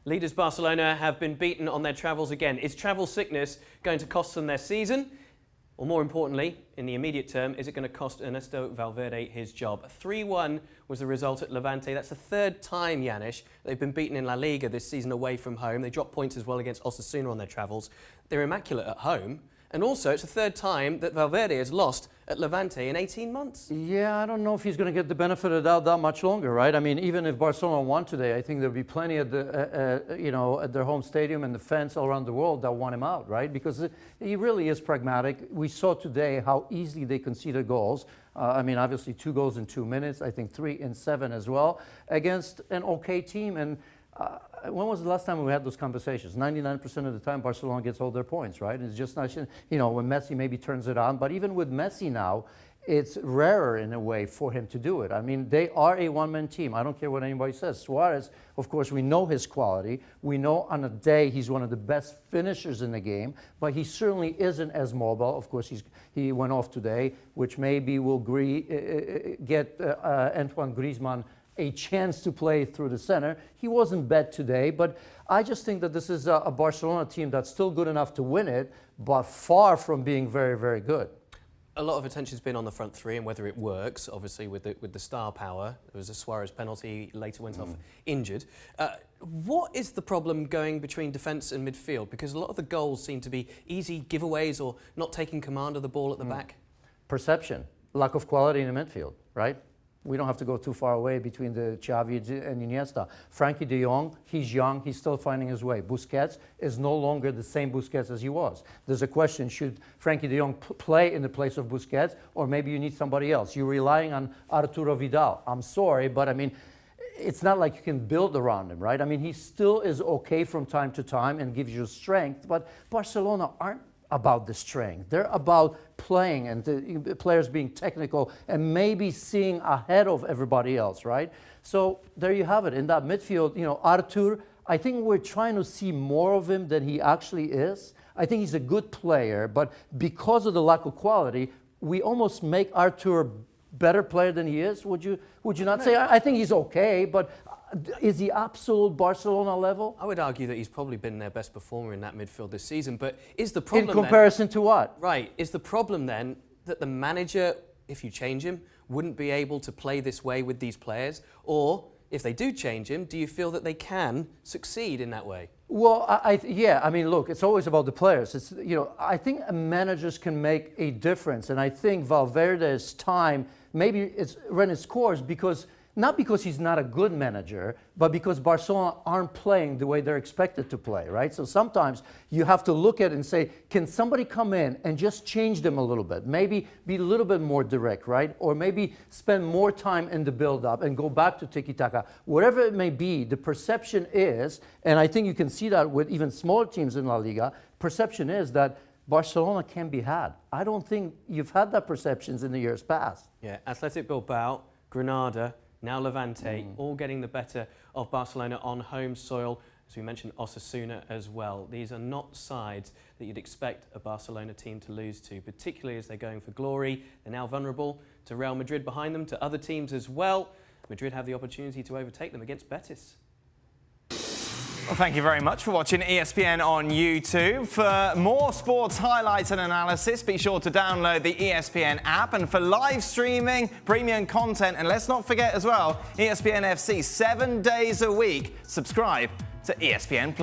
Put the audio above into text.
Leaders Barcelona have been beaten on their travels again. Is travel sickness going to cost them their season? Or more importantly, in the immediate term, is it going to cost Ernesto Valverde his job? 3-1 was the result at Levante. That's the third time, Janis, they've been beaten in La Liga this season away from home. They dropped points as well against Osasuna on their travels. They're immaculate at home. And also, it's the third time that Valverde has lost at Levante in 18 months. Yeah, I don't know if he's going to get the benefit of the doubt that much longer, right? I mean, even if Barcelona won today, I think there'll be plenty at the, at their home stadium and the fans all around the world that want him out, right? Because he really is pragmatic. We saw today how easily they conceded goals. I mean, obviously 2 goals in 2 minutes. I think 3 in 7 as well against an okay team. And when was the last time we had those conversations? 99% of the time, Barcelona gets all their points, right? It's just not, when Messi maybe turns it on. But even with Messi now, it's rarer in a way for him to do it. I mean, they are a one-man team. I don't care what anybody says. Suarez, of course, we know his quality. We know on a day he's one of the best finishers in the game, but he certainly isn't as mobile. Of course, he went off today, which maybe will get Antoine Griezmann a chance to play through the center. He wasn't bad today, but I just think that this is a Barcelona team that's still good enough to win it, but far from being very, very good. A lot of attention's been on the front three and whether it works, obviously, with the star power. There was a Suarez penalty, later went off injured. What is the problem going between defence and midfield? Because a lot of the goals seem to be easy giveaways or not taking command of the ball at the back. Perception, lack of quality in the midfield, right? We don't have to go too far away between the Xavi and Iniesta. Frankie de Jong, he's young, he's still finding his way. Busquets is no longer the same Busquets as he was. There's a question, should Frankie de Jong play in the place of Busquets, or maybe you need somebody else? You're relying on Arturo Vidal. I'm sorry, but I mean, it's not like you can build around him, right? I mean, he still is okay from time to time and gives you strength, but Barcelona aren't about the strength. They're about playing and the players being technical and maybe seeing ahead of everybody else, right? So there you have it. In that midfield, Artur, I think we're trying to see more of him than he actually is. I think he's a good player, but because of the lack of quality, we almost make Artur a better player than he is. Would you not say? I think he's okay, but is he absolute Barcelona level? I would argue that he's probably been their best performer in that midfield this season, but is the problem in comparison to what? Right, is the problem then that the manager, if you change him, wouldn't be able to play this way with these players? Or if they do change him, do you feel that they can succeed in that way? Well, yeah, I mean, look, it's always about the players. It's, I think managers can make a difference, and I think Valverde's time, maybe it's run its course not because he's not a good manager, but because Barcelona aren't playing the way they're expected to play, right? So sometimes you have to look at it and say, can somebody come in and just change them a little bit? Maybe be a little bit more direct, right? Or maybe spend more time in the build-up and go back to tiki-taka. Whatever it may be, the perception is, and I think you can see that with even smaller teams in La Liga, perception is that Barcelona can be had. I don't think you've had that perceptions in the years past. Yeah, Athletic Bilbao, Granada, now Levante, all getting the better of Barcelona on home soil. As we mentioned, Osasuna as well. These are not sides that you'd expect a Barcelona team to lose to, particularly as they're going for glory. They're now vulnerable to Real Madrid behind them, to other teams as well. Madrid have the opportunity to overtake them against Betis. Well, thank you very much for watching ESPN on YouTube. For more sports highlights and analysis, be sure to download the ESPN app. And for live streaming, premium content, and let's not forget as well, ESPN FC 7 days a week. Subscribe to ESPN+.